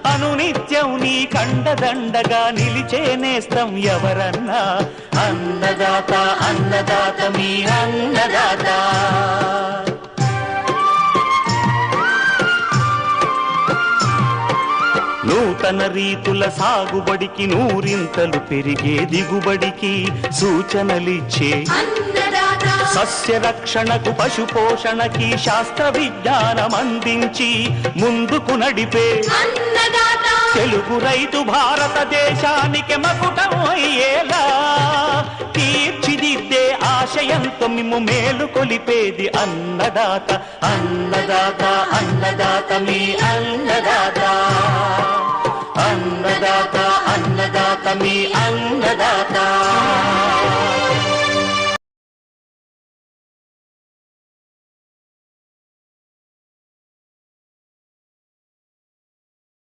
అనునిత్యం నీ కండదండగా నిలిచే నేస్తం ఎవరన్నా అన్నదాత అన్నదాత మీ అన్నదాత. నూతన రీతుల సాగుబడికి నూరింతలు పెరిగే దిగుబడికి సూచనలిచ్చే సస్య రక్షణకు పశు పోషణకి శాస్త్ర విజ్ఞానం అందించి ముందుకు నడిపే తెలుగు రైతు భారతదేశానికి మకుటం అయ్యేలా తీర్చిదిద్దే ఆశయంతో మిమ్ము మేలు కొలిపేది అన్నదాత అన్నదాత అన్నదాత మీ అన్నదాత.